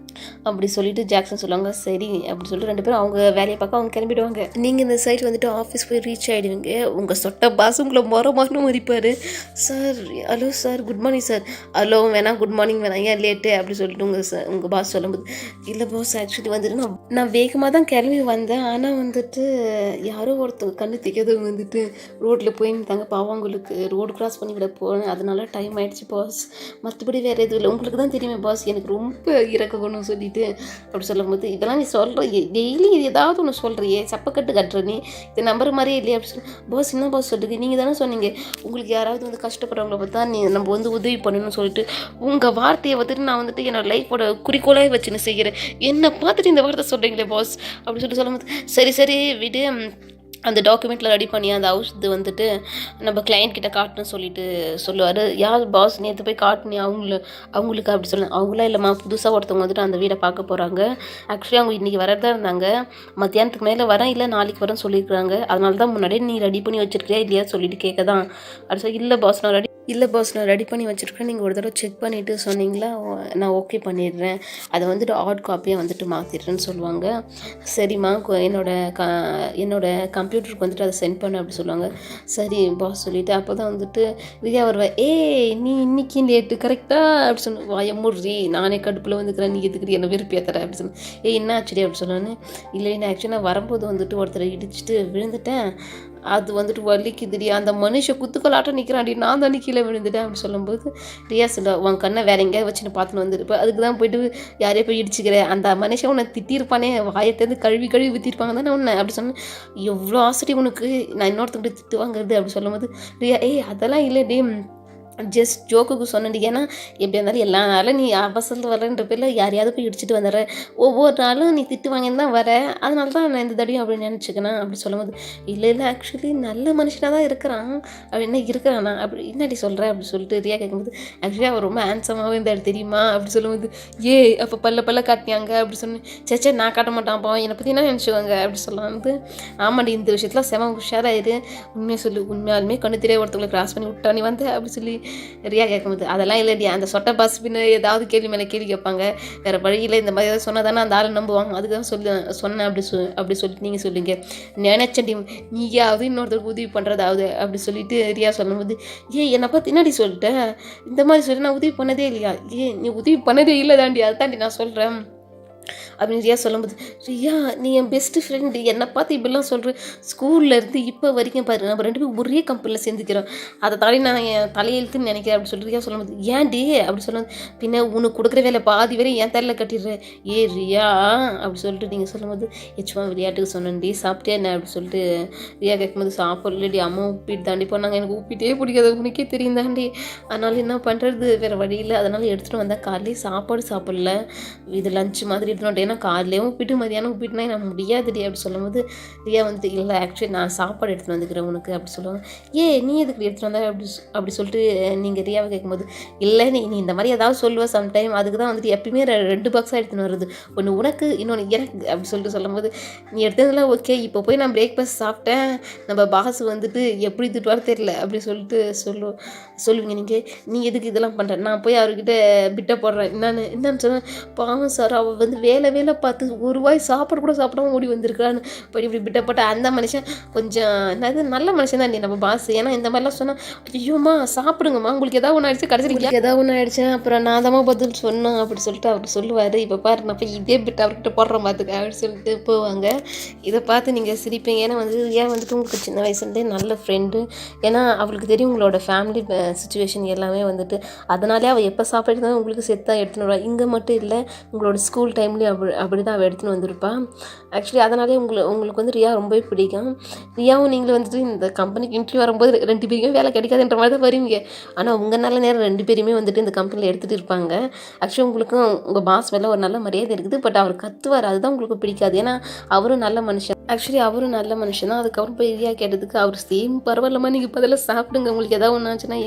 அப்படி சொல்லிட்டு ஜாக்சன் சொல்லுவாங்க. சரி அப்படி சொல்லிட்டு 2 பேரும் அவங்க வேலையை பார்க்க அவங்க கிளம்பிடுவாங்க. நீங்கள் இந்த சைட் வந்துட்டு ஆஃபீஸ் போய் ரீச் ஆகிடுவீங்க. உங்கள் சொட்ட பாஸ் உங்களை மொரமானு மதிப்பார். Sir hello sir good morning sir, hello வேணாம் குட் மார்னிங் வேணாம் ஏன் லேட்டு அப்படி சொல்லிட்டு உங்கள் பாஸ் சொல்லும்போது, இல்லை பாஸ் ஆக்சுவலி வந்துட்டு நான் வேகமாக தான் கிளம்பி வந்தேன், ஆனால் வந்துட்டு யாரோ ஒருத்தர் கண்ணு திக்காதவங்க வந்துட்டு ரோட்டில் போயிருந்தாங்க, பாவங்களுக்கு ரோடு கிராஸ் பண்ணி விட போனேன், அதனால டைம் ஆகிடுச்சு பாஸ், மற்றபடி வேறு எதுவும் இல்லை, உங்களுக்கு தான் தெரியுமே பாஸ் எனக்கு ரொம்ப இறக்கணும் சொல்லிட்டு அப்படி சொல்லும்போது, இதெல்லாம் நீ சொல்கிற டெய்லி ஏதாவது ஒன்று சொல்கிறியே சப்பக்கட்டு கட்டுற நீ இது நம்புற மாதிரியே இல்லையா அப்படி சொல்லி, பாஸ் என்ன பாஸ் சொல்கிறது, நீங்கள் தானே சொன்னீங்க உங்களுக்கு யாராவது வந்து கஷ்டப்படுறவங்கள பார்த்தா நம்ம வந்து உதவி பண்ணணும்னு சொல்லிட்டு, உங்கள் வார்த்தையை வந்துட்டு நான் வந்துட்டு என்னோடய லைஃபோட குறிக்கோளாக வச்சுன்னு செய்கிறேன், என்னை பார்த்துட்டு இந்த வார்த்தை சொல்கிறீங்களே பாஸ் அப்படி சொல்லிட்டு சொல்லும்போது, சரி விடு, அந்த டாக்குமெண்ட்டில் ரெடி பண்ணி அந்த ஹவுஸ் இது வந்துட்டு நம்ம கிளைண்ட் கிட்ட காட்டணும்னு சொல்லிட்டு சொல்லுவார். யார் பாஸ் நேற்று போய் காட்டினி அவங்களுக்கு அப்படி சொல்லுவேன். அவங்களாம் இல்லைம்மா புதுசாக ஒருத்தவங்க வந்துட்டு அந்த வீடை பார்க்க போகிறாங்க, ஆக்சுவலி அவங்க இன்றைக்கி வரதான் இருந்தாங்க, மத்தியானத்துக்கு மேலே வரேன் இல்லை நாளைக்கு வரேன்னு சொல்லியிருக்கிறாங்க, அதனால தான் முன்னாடியே நீ ரெடி பண்ணி வச்சுருக்கியா இல்லையா சொல்லிட்டு கேட்க தான் அப்படி சொல்லி, இல்லை பாஸ் நான் ரெடி இல்லை பாஸ், நான் ரெடி பண்ணி வச்சுருக்கேன், நீங்கள் ஒரு தடவை செக் பண்ணிவிட்டு சொன்னீங்களா நான் ஓகே பண்ணிடுறேன், அதை வந்துட்டு ஹார்ட் காப்பியாக வந்துட்டு மாற்றிடுறேன்னு சொல்லுவாங்க. சரிம்மா என்னோட கம்ப்யூட்டருக்கு வந்துட்டு அதை சென்ட் பண்ண அப்படி சொல்லுவாங்க. சரி பாஸ் சொல்லிவிட்டு அப்போ தான் வந்துட்டு ரியா வருவேன். நீ இன்னைக்கு லேட்டு கரெக்டாக அப்படி சொன்ன வாயமுறி, நானே கடுப்பில் வந்துக்கிறேன், நீ எதுக்கிட்டு என்ன விருப்பியாத்தர அப்படி சொன்னேன். என்ன ஆச்சுடி அப்படி சொன்னான்னு. இல்லை நான் ஆக்சுவலாக நான் வரும்போது வந்துட்டு ஒருத்தரை இடிச்சிட்டு விழுந்துட்டேன், அது வந்துட்டு வலிக்குதுடி, அந்த மனுஷன் குத்துக்கலாட்டம் நிற்கிறான்டி, நான் தான் கீழே விழுந்துட்டேன் அப்படி சொல்லும்போது ரியா சொல்ல, உன் கண்ணை வேற எங்கேயா வச்சுன்னு பார்த்துன்னு வந்துருப்பேன், அதுக்கு தான் போயிட்டு யாரையோ போய் இடிச்சுக்கிறேன், அந்த மனுஷன் உன்னை திட்டிருப்பானே, வாயத்தேருந்து கழுவி ஊற்றிருப்பாங்க தானே உன்னை அப்படி சொன்னேன். எவ்வளோ ஆசைடி உனக்கு நான் இன்னொருத்தங்கிட்ட திட்டு வாங்குறது அப்படி சொல்லும்போது ரியா, அதெல்லாம் இல்லைடி, ஜஸ்ட் ஜோக்குக்கு சொன்னேன். ஏன்னா எப்படி இருந்தாலும் எல்லா நாளும் நீ அவசரத்தில் வரன்ற பேரில் யாரையாவது போய் இடிச்சிட்டு வந்துடுற, ஒவ்வொரு நாளும் நீ திட்டு வாங்கின்னு தான் வர, அதனால தான் நான் இந்த தடியும் அப்படின்னு நினச்சிக்கணும் அப்படி சொல்லும்போது, இல்லை ஆக்சுவலி நல்ல மனுஷனாக தான் இருக்கிறான் அப்படின்னா இருக்கிறானா அப்படி என்னடி சொல்கிறேன் அப்படி சொல்லிட்டு ரியா கேட்கும்போது, ஆக்சுவலி அவர் ரொம்ப ஹேண்ட்ஸமாகவே இருந்தார் தெரியுமா அப்படி சொல்லும்போது, அப்போ பல்ல காட்டினாங்க அப்படி சொன்னேன். சேச்சே நான் காட்ட மாட்டான்ப்பா, என்னை பற்றி என்ன நினச்சிக்கோங்க அப்படி சொல்லும்போது, ஆமாண்டி இந்த விஷயத்தில் செம உஷாராயிரு, உண்மையை சொல்லு, உண்மையாலுமே கண்ணு தெரியாத ஒருத்தவங்களை கிராஸ் பண்ணி விட்டா நீ வந்து அப்படி சொல்லி ரியா கேட்கும்போது, அதெல்லாம் இல்லைடி, அந்த சொட்டை பாஸ் பின்ன ஏதாவது கேள்வி மேலே கேள்வி கேட்பாங்க, வேறு வழியில் இந்த மாதிரி ஏதாவது சொன்னால் தானே அந்த ஆள் நம்புவாங்க, அதுக்கு தான் சொன்னேன் அப்படி சொல்லிட்டு நீங்கள் சொல்லுங்க, நினைச்சேன்டி நீயாவது இன்னொருத்தருக்கு உதவி பண்ணுறதாவது அப்படி சொல்லிட்டு ரியா சொல்லும்போது, என்னை பார்த்து என்னடி சொல்லிட்டேன், இந்த மாதிரி சொல்லி நான் உதவி பண்ணதே இல்லையா, நீ உதவி பண்ணதே இல்லை தாண்டி, அதுதாண்டி நான் சொல்கிறேன் அப்படின்னு ரியா சொல்லும்போது, ரியா நீ என் பெஸ்ட்டு ஃப்ரெண்டு, என்னை பார்த்து இப்படிலாம் சொல்கிறேன், ஸ்கூல்லேருந்து இப்போ வரைக்கும் பாரு நம்ம 2 பேரும் ஒரே கம்பெனியில் சேர்ந்துக்கிறோம், அதை தாண்டி நான் என் தலையெழுத்துன்னு நினைக்கிறேன் அப்படி சொல்லி ரியா சொல்லும்போது, ஏன்டி அப்படி சொல்லும்போது, பின்ன உனக்கு கொடுக்குற வேலை பாதி வேலை என் தலையில் கட்டிடுறேன், ரியா அப்படி சொல்லிட்டு நீங்கள் சொல்லும்போது, சும்மா விளையாட்டுக்கு சொன்னேன்டி சாப்பிட்டே என்ன அப்படி சொல்லிட்டு ரியா கேட்கும்போது, சாப்பிட்லடி அம்மா உப்பிட்டு தாண்டி போனாங்க, எனக்கு உப்பிட்டே பிடிக்காது உனக்கே தெரியும் தாண்டி, அதனால் என்ன பண்ணுறது வேறு வழியில், அதனால் எடுத்துகிட்டு வந்தால் காலையிலே சாப்பாடு சாப்பிடல, இது லஞ்ச் மாதிரி எடுத்துகிட்டு, ஏன்னா காலையிலேயும் உப்பிட்டு மதியானம் உப்பிட்டுனா எனக்கு முடியாதுடி அப்படி சொல்லும்போது ரியா வந்துட்டு, இல்லை ஆக்சுவலி நான் சாப்பாடு எடுத்துகிட்டு வந்துக்கிறேன் உனக்கு அப்படி சொல்லுவாங்க. நீ எதுக்கு எடுத்துகிட்டு வந்தா அப்படி சொல்லிட்டு நீங்கள் ரியாவை கேட்கும்போது, இல்லை நீ இந்த மாதிரி ஏதாவது சொல்லுவேன் சம்டைம், அதுக்கு தான் வந்துட்டு எப்பயுமே 2 பாக்ஸாக எடுத்துன்னு வருது, ஒன்று உனக்கு இன்னொன்று எனக்கு அப்படி சொல்லிட்டு சொல்லும்போது, நீ எடுத்ததெல்லாம் ஓகே, இப்போ போய் நான் பிரேக்ஃபாஸ்ட் சாப்பிட்டேன், நம்ம பாஸ் வந்துட்டு எப்படி திட்டுவாரு தெரியல அப்படி சொல்லிட்டு சொல்லுவீங்க நீங்கள், நீ எதுக்கு இதெல்லாம் பண்ணுற, நான் போய் அவர்கிட்ட பிட்ட போடுறேன் என்னன்னு சொன்னேன், பாவம் சார் அவள் வந்து வேலை பார்த்து ஒரு வாய் சாப்பிட கூட சாப்பிடாம ஓடி வந்திருக்கான்னு இப்படி பிட்டப்பட்ட அந்த மனுஷன் கொஞ்சம் என்னது நல்ல மனுஷன் தான் நம்ம பாஸ், ஏன்னா இந்த மாதிரிலாம் சொன்னால், ஐயோம்மா சாப்பிடுங்கம்மா உங்களுக்கு ஏதாவது ஒன்று ஆயிடுச்சு, கடைசியில் ஏதாவது ஒன்று ஆயிடுச்சு அப்புறம் நான் தான் பதில் சொன்னேன் அப்படி சொல்லிட்டு அவர் சொல்லுவார், இப்போ பாரு நான் போய் இதே பிட்டு அவர்கிட்ட போடுற பார்த்துக்க அப்படின்னு சொல்லிட்டு போவாங்க. இதை பார்த்து நீங்கள் சிரிப்பீங்க, ஏன்னா வந்து வந்துட்டு உங்களுக்கு சின்ன வயசுலேருந்தே நல்ல ஃப்ரெண்டு, ஏன்னா அவளுக்கு தெரியும் உங்களோட ஃபேமிலி சுச்சுவேஷன் எல்லாமே வந்துட்டு, அதனாலே அவள் எப்போ சாப்பிட்டு தான் உங்களுக்கு செத்தாக எடுத்துன்னு வருவா, இங்கே மட்டும் இல்லை உங்களோட ஸ்கூல் டைம்லேயும் அப்படி தான் அவள் எடுத்துன்னு வந்திருப்பாள். ஆக்சுவலி அதனாலே உங்களுக்கு வந்து ரியா ரொம்பவே பிடிக்கும். ரியாவும் நீங்களும் வந்துட்டு இந்த கம்பெனிக்கு இன்டர்வியூ வரும்போது 2 பேருமே வேலை கிடைக்காதுன்ற மாதிரி தான் வருவீங்க, ஆனால் உங்கள் நல்ல நேரம் 2 பேருமே வந்துட்டு இந்த கம்பெனியில் எடுத்துகிட்டு இருப்பாங்க. ஆக்சுவலி உங்களுக்கும் உங்கள் பாஸ் மேலே ஒரு நல்ல மரியாதை இருக்குது, பட் அவர் கத்துவார், அதுதான் உங்களுக்கு பிடிக்காது, ஏன்னா அவரும் நல்ல மனுஷன், ஆக்சுவலி அவரும் நல்ல மனுஷன் தான். அதுக்கப்புறம் போய் ரியா கேட்டதுக்கு அவர் சேம் பரவாயில்லம்மா நீங்கள் பதிலாக சாப்பிடுங்க, உங்களுக்கு ஏதாவது ஒன்று ஆச்சுன்னா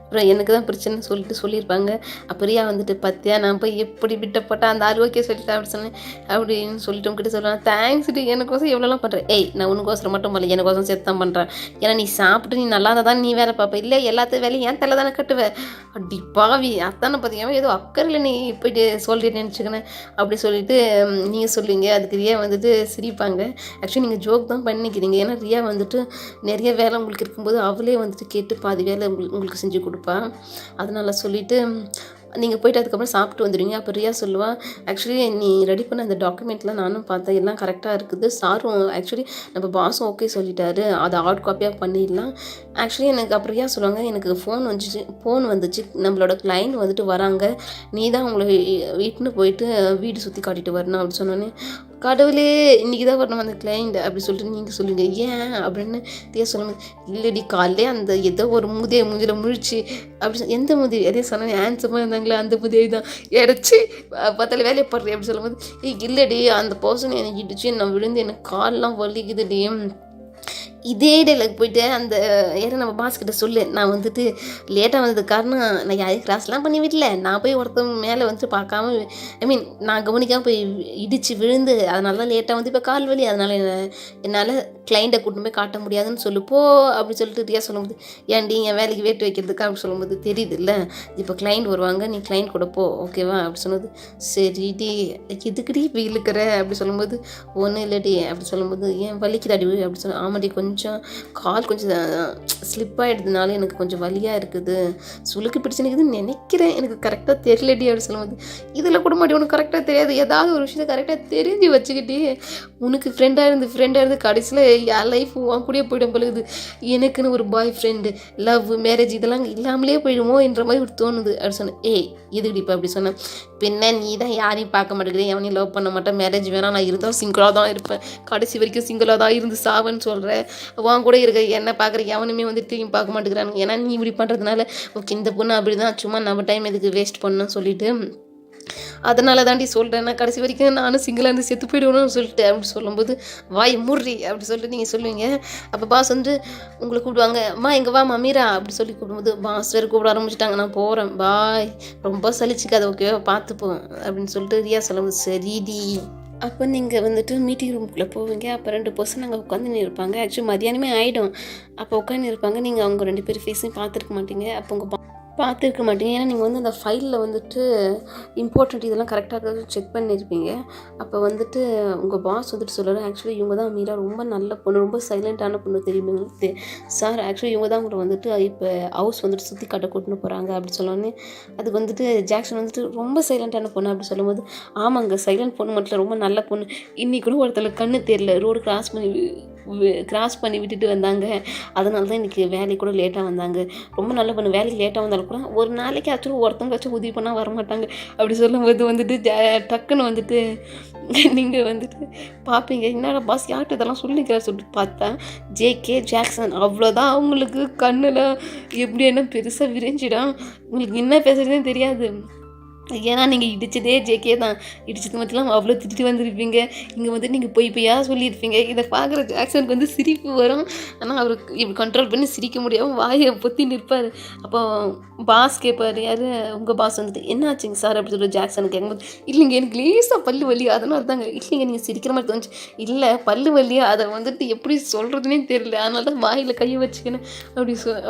அப்புறம் எனக்கு தான் பிரச்சனைன்னு சொல்லியிருப்பாங்க. அப்போ ரியா வந்துட்டு பத்தியா நான் போய் எப்படி விட்டப்பட்டா அந்த ஆள் ஓகே சொல்லிட்டேன் அப்படி சொன்னேன் அப்படின்னு சொல்லிட்டு உங்ககிட்ட சொல்லுவேன், தேங்க்ஸ் டி எனக்கோசம் எவ்வளோலாம் பண்ணுறேன், நான் உனக்கோசரம் மட்டும் பண்ணல எனக்கோசம் சேர்த்து தான் பண்ணுறேன், ஏன்னா நீ சாப்பிட்டு நீ நல்லா இருந்தால் தான் நீ வேலை பார்ப்ப, இல்லை எல்லாத்தையும் வேலையும் ஏன் தலை தானே கட்டுவேன், அப்படி பாவி அத்தானே பார்த்தீங்கன்னா ஏதோ அக்கறையில் நீ போயிட்டு சொல்லிட்டு நினச்சிக்கினேன் அப்படி சொல்லிட்டு நீங்கள் சொல்லுவீங்க. அதுக்கு ரியா வந்துட்டு சிரிப்பாங்க. ஆக்சுவலி நீங்கள் ஜோக் தான் பண்ணிக்கிறீங்க, ஏன்னா ரியா வந்துட்டு நிறைய வேலை உங்களுக்கு இருக்கும்போது அவளே வந்துட்டு கேட்டு பாதி வேலை உங்களுக்கு செஞ்சு கொடுப்பா, அதனால் சொல்லிவிட்டு நீங்கள் போய்ட்டு அதுக்கப்புறம் சாப்பிட்டு வந்துடுவீங்க. அப்போ ரியா சொல்லுவாள், ஆக்சுவலி நீ ரெடி பண்ண அந்த டாக்குமெண்ட்லாம் நானும் பார்த்தேன், எல்லாம் கரெக்டாக இருக்குது, சாரும் ஆக்சுவலி நம்ம பாஸும் ஓகே சொல்லிட்டாரு, அதை ஹார்ட் காப்பியாக பண்ணிடலாம். ஆக்சுவலி எனக்கு அப்புறம் ரியா சொல்லுவாங்க, எனக்கு ஃபோன் வந்துச்சு நம்மளோட கிளைண்ட் வந்துட்டு வராங்க, நீ தான் உங்களை வீட்டுன்னு போயிட்டு வீடு சுற்றி காட்டிட்டு வரணும் அப்படின்னு சொன்னோன்னே, கடவுளே இன்றைக்கி தான் வரணும் அந்த கிளைண்ட் அப்படி சொல்லிட்டு நீங்கள் சொல்லுவீங்க, ஏன் அப்படின்னு ரியா சொல்லுவாங்க, இல்லடி காலையிலே அந்த ஏதோ ஒரு மூஞ்சியில் முழிச்சு அப்படி எந்த மூதி எதையும் சொன்னேன் ஹேண்ட்ஸமாக இருந்தாங்களே அந்த மூதியை தான் இடைச்சி பார்த்தாலே வேலையை போடுறேன் அப்படி சொல்லும்போது, இல்லடி அந்த பர்சன் எனக்கு இடிச்சு நான் விழுந்து எனக்கு கால்லாம் வலிக்குதுடி, இதே டைலாக் போயிட்டு அந்த ஏன்னா நம்ம பாஸ் கிட்ட சொல்லு, நான் வந்துட்டு லேட்டாக வந்ததுக்கு காரணம் நான் யாரையும் கிராஸ்லாம் பண்ணி விடல, நான் போய் ஒருத்தவங்க மேலே வந்துட்டு பார்க்காம ஐ மீன் நான் கவனிக்காமல் போய் இடித்து விழுந்து அதனால தான் லேட்டாக வந்து இப்போ கால் வலி, அதனால் என்னால் கிளைண்ட்டை கூட்டின்னு போய் காட்ட முடியாதுன்னு சொல்லுப்போ அப்படி சொல்லிட்டு ரியா சொல்லும்போது, ஏன்டி என் வேலைக்கு வேட்டு வைக்கிறதுக்கா அப்படி சொல்லும்போது, தெரியுது இல்லை இப்போ கிளைண்ட் வருவாங்க, நீ கிளைண்ட் கூட போ ஓகேவா அப்படி சொன்னது. சரிடி எதுக்குடி இப்போ இழுக்கிற அப்படி சொல்லும்போது, ஒன்றும் இல்லடி அப்படி சொல்லும்போது, ஏன் வலிக்குதாடி அப்படி சொல்ல, ஆமாடி கொஞ்சம் கால் கொஞ்சம் ஸ்லிப் ஆகிடுறதுனால எனக்கு கொஞ்சம் வலியாக இருக்குது, சுளுக்கு பிடிச்சுன்னு நினைக்கிறேன், எனக்கு கரெக்டாக தெரியலடி அப்படி சொல்லும்போது, இதில் கூட மாட்டி உனக்கு கரெக்டாக தெரியாது, ஏதாவது ஒரு விஷயத்தை கரெக்டாக தெரிஞ்சு வச்சுக்கிட்டே உனக்கு ஃப்ரெண்டாக இருந்து கடைசியில் என் லைஃப் உன் கூடயே போயிடும் பழகுது, எனக்குன்னு ஒரு பாய் ஃப்ரெண்டு லவ் மேரேஜ் இதெல்லாம் இல்லாமலே போயிடுமோ என்ற மாதிரி ஒரு தோணுது அப்படி சொன்னேன். ஏய் எதுக்கிடிப்பா அப்படி சொன்னேன், பின்ன நீ தான் யாரையும் பார்க்க மாட்டேங்கிறேன், எவனையும் லவ் பண்ண மாட்டேன், மேரேஜ் வேணாம், நான் இருந்தால் சிங்கிளாக தான் இருப்பேன், கடைசி வரைக்கும் சிங்கிளாக தான் இருந்து சாவன்னு சொல்கிறேன், உன் கூட இருக்க என்ன பார்க்குற எவனுமே வந்து திரும்பி பார்க்க மாட்டேங்கிறாங்க, ஏன்னா நீ இப்படி பண்ணுறதுனால ஓகே இந்த பொண்ணு அப்படி தான் சும்மா நம்ம டைம் எதுக்கு வேஸ்ட் பண்ணணும்னு சொல்லிட்டு அதனால தாண்டி சொல்கிறேன், நான் கடைசி வரைக்கும் நானும் சிங்கிளாக இருந்து செத்து போயிடுவேன்னு சொல்லிட்டு அப்படி சொல்லும்போது, வாய் முர்றி அப்படி சொல்லிட்டு நீங்கள் சொல்லுவீங்க. அப்போ பாஸ் வந்து உங்களை கூப்பிடுவாங்க, அம்மா எங்கே வா மீரா அப்படி சொல்லி கூப்பிடும்போது, பாஸ் வேறு கூப்பிட ஆரம்பிச்சிட்டாங்க, நான் போகிறேன் பாய் ரொம்ப சலிச்சிக்காது ஓகேவா பார்த்துப்போம் அப்படின்னு சொல்லிட்டு ரியா சொல்லும்போது, சரிடி. அப்போ நீங்கள் வந்துட்டு மீட்டிங் ரூமுக்குள்ளே போவீங்க. அப்போ 2 பர்சன் அங்கே உட்காந்துன்னு இருப்பாங்க. ஆக்சுவலி மதியானமே ஆகிடும். அப்போ உட்காந்து இருப்பாங்க. நீங்கள் அவங்க 2 பேர் ஃபேஸையும் பார்த்துருக்க மாட்டீங்க. அப்போ உங்கள் பார்த்துருக்க மாட்டீங்க. ஏன்னா நீங்கள் வந்து அந்த ஃபைலில் வந்துட்டு இம்பார்ட்டண்ட் இதெல்லாம் கரெக்டாக செக் பண்ணியிருப்பீங்க. அப்போ வந்துட்டு உங்கள் பாஸ் வந்துட்டு சொல்கிறாரு, ஆக்சுவலி இவங்க தான் மீரா ரொம்ப நல்ல பொண்ணு, ரொம்ப சைலண்ட்டான பொண்ணு தெரியுமே சார், ஆக்சுவலி இவங்க தான் உங்களை வந்துட்டு இப்போ ஹவுஸ் வந்துட்டு சுற்றி காட்ட கூட்டின்னு போகிறாங்க அப்படி சொல்லணுன்னே, அதுக்கு வந்துட்டு ஜாக்சன் வந்துட்டு ரொம்ப சைலண்ட்டான பொண்ணு அப்படி சொல்லும்போது, ஆமாங்க சைலண்ட் பொண்ணு மட்டும் ரொம்ப நல்ல பொண்ணு, இன்றைக்கி கூட ஒருத்தர் கண்ணு தெரியல, ரோடு கிராஸ் பண்ணி விட்டுட்டு வந்தாங்க, அதனால தான் இன்றைக்கி வேலைக்கு கூட லேட்டாக வந்தாங்க, ரொம்ப நல்ல பொண்ணு, வேலைக்கு லேட்டாக வந்தாலும் கூட ஒரு நாளைக்கு ஆச்சும் ஒருத்தவங்களாச்சும் உதவி பண்ணால் வரமாட்டாங்க அப்படி சொல்லும்போது வந்துட்டு டக்குன்னு வந்துட்டு நீங்கள் வந்துட்டு பார்ப்பீங்க, என்னடா பாஸ் யார்கிட்ட இதெல்லாம் சொல்லிக்கிறா சொல்லிட்டு பார்த்தா ஜேகே ஜாக்சன், அவ்வளோதான் அவங்களுக்கு கண்ணில் எப்படி என்ன பெருசாக விரிஞ்சிடும், உங்களுக்கு என்ன பேசுகிறதுனே தெரியாது. ஏன்னா நீங்கள் இடித்ததே ஜேகே தான், இடிச்சது மட்டும் இல்லாமல் அவ்வளோ திட்டு வந்திருப்பீங்க, இங்கே வந்து நீங்கள் பொய்யா சொல்லியிருப்பீங்க. இதை பார்க்குற ஜாக்சனுக்கு வந்து சிரிப்பு வரும், ஆனால் அவருக்கு இப்படி கண்ட்ரோல் பண்ணி சிரிக்க முடியாமல் வாயை பொத்தி நிற்பார். அப்போ பாஸ் கேட்பார், யார் உங்கள் பாஸ் வந்துட்டு, என்ன ஆச்சுங்க சார் அப்படி சொல்லி ஜாக்சனுக்கு கேட்கும்போது, இல்லைங்க எனக்கு லேசாக பல்லு வலி அதனால தாங்க, இல்லைங்க நீங்கள் சிரிக்கிற மாதிரி தோணுச்சு, இல்லை பல்லு வலியா அதை வந்துட்டு எப்படி சொல்கிறதுனே தெரியல, அதனால தான் வாயில் கையை வச்சுக்கணும்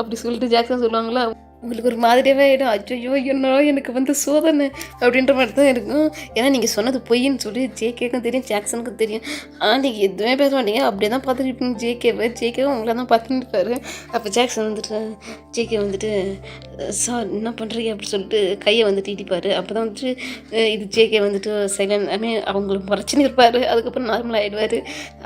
அப்படி சொல்லிட்டு ஜாக்சன் சொல்லுவாங்களா, உங்களுக்கு ஒரு மாதிரியாகவே ஆகிடும், ஐயோ என்ன எனக்கு வந்து சோதனை அப்படின்ற மாதிரி தான் இருக்கும். ஏன்னா நீங்கள் சொன்னது பொய்ன்னு சொல்லி ஜேகேக்கும் தெரியும், ஜாக்சனுக்கும் தெரியும், ஆனால் நீங்கள் எதுவுமே பேச மாட்டீங்க, அப்படியே தான் பார்த்துட்டு இருப்பீங்க ஜேகேவும் உங்களை தான் பார்த்துட்டு இருப்பாரு. அப்போ ஜாக்சன் வந்துட்டு ஜேகே வந்துட்டு, சார் என்ன பண்ணுறீங்க அப்படி சொல்லிட்டு கையை வந்துட்டு இடிப்பார். அப்போ தான் வந்துட்டு இது ஜேகே வந்துட்டு சைலண்ட் அவங்களுக்கு மறைச்சின்னு இருப்பார். அதுக்கப்புறம் நார்மல் ஆகிடுவார்.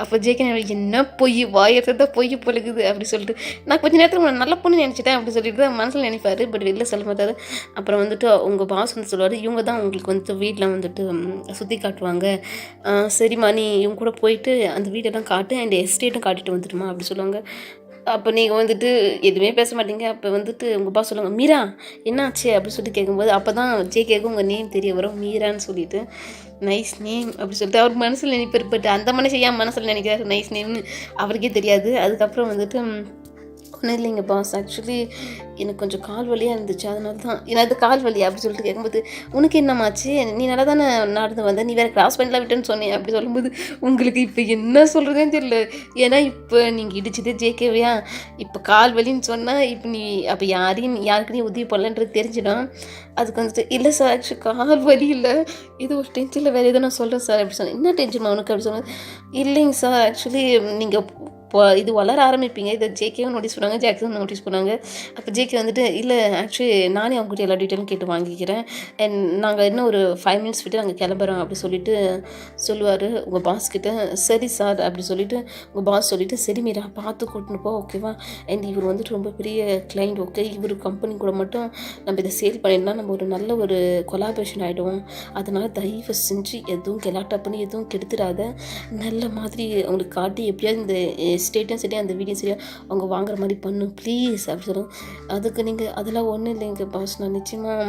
அப்போ ஜேகே என்ன பொய் வாயத்தை பொய் பொழுகுது அப்படி சொல்லிட்டு, நான் கொஞ்சம் நேரத்தில் நல்ல பொண்ணு நினச்சிட்டேன் அப்படி சொல்லிட்டு தான் மனசில் நினைப்பார், பட் வெளில சொல்ல மாட்டார். அப்புறம் வந்துட்டு உங்கள் பாஸ் வந்து சொல்லுவார், இவங்க தான் உங்களுக்கு வந்துட்டு வீட்டில் வந்துட்டு சுற்றி காட்டுவாங்க, சரிம்மா நீ இவங்க கூட போயிட்டு அந்த வீடெல்லாம் காட்டு அண்ட் எஸ்டேட்டும் காட்டிட்டு வந்துட்டுமா அப்படி சொல்லுவாங்க. அப்போ நீங்கள் வந்துட்டு எதுவுமே பேச மாட்டீங்க. அப்போ வந்துட்டு உங்கள் பாஸ் சொல்லுவாங்க, மீரா என்னாச்சு அப்படின்னு சொல்லிட்டு கேட்கும்போது, அப்போ தான் ஜேகேக்கும் உங்கள் நேம் தெரிய வரும், மீரான்னு சொல்லிட்டு, நைஸ் நேம் அப்படி சொல்லிட்டு அவர் மனசில் நினைப்பார். பட் அந்த மனுஷன் ஏன் மனசில் நினைக்கிறாரு நைஸ் நேம்னு அவருக்கே தெரியாது. அதுக்கப்புறம் வந்துட்டு ஒன்றும் இல்லைங்க பாஸ், ஆக்சுவலி எனக்கு கொஞ்சம் கால் வலியாக இருந்துச்சு, அதனால தான் எனக்கு கால் வலி அப்படி சொல்லிட்டு கேட்கும்போது, உனக்கு என்னமாச்சு, நீ நல்லா தானே நடந்து வந்த, நீ வேறு கிராஸ் பண்ணிலாம் விட்டேன்னு சொன்னேன் அப்படி சொல்லும்போது, உங்களுக்கு இப்போ என்ன சொல்கிறதே தெரியல. ஏன்னா இப்போ நீங்கள் இடிச்சதே ஜேகேவையா, இப்போ கால் வலின்னு சொன்னால் இப்போ நீ அப்போ யாருக்கு நீ உதவி பண்ணலன்றது தெரிஞ்சிடும். அதுக்கு வந்துட்டு, இல்லை சார் ஆக்சுவலி கால் வலி இல்லை, இது ஒரு டென்ஷனில் வேறு எதோ நான் சொல்கிறேன் சார் அப்படி சொன்னேன். என்ன டென்ஷன் உனக்கு அப்படி சொன்னது, இல்லைங்க சார் ஆக்சுவலி நீங்கள் இது வளர ஆரம்பிப்பீங்க, இதை ஜேகேவும் நோட்டீஸ் பண்ணாங்க, ஜாக்சனும் நோட்டீஸ் பண்ணாங்க. அப்போ ஜேகே வந்துட்டு, இல்லை ஆக்சுவலி நானே அவங்ககிட்ட எல்லா டீட்டெயிலும் கேட்டு வாங்கிக்கிறேன் அண்ட் நாங்கள் இன்னும் ஒரு 5 minutes விட்டு நாங்கள் கிளம்புறோம் அப்படி சொல்லிட்டு சொல்லுவார் உங்கள் பாஸ் கிட்ட. சரி சார் அப்படி சொல்லிட்டு உங்கள் பாஸ் சொல்லிவிட்டு, சரி மீரா பார்த்து கூட்டின்னு போ ஓகேவா, அண்ட் இவர் வந்துட்டு ரொம்ப பெரிய கிளைண்ட் ஓகே, இவர் கம்பெனி கூட மட்டும் நம்ம இதை சேல் பண்ணிடலாம், நம்ம ஒரு நல்ல ஒரு கொலாபரேஷன் ஆகிடுவோம், அதனால் தயவு செஞ்சு எதுவும் கெலாட்டா பண்ணி எதுவும் கெடுத்துடாத, நல்ல மாதிரி அவங்களுக்கு காட்டி எப்படியாவது இந்த ஸ்டேட்டும் சரி அந்த வீடியோ சரியா அவங்க வாங்குற மாதிரி பண்ணு ப்ளீஸ் அப்படி சொல்லுவோம். அதுக்கு நீங்கள் அதெல்லாம் ஒன்றும் இல்லைங்க பாஸ், நான் நிச்சயமாக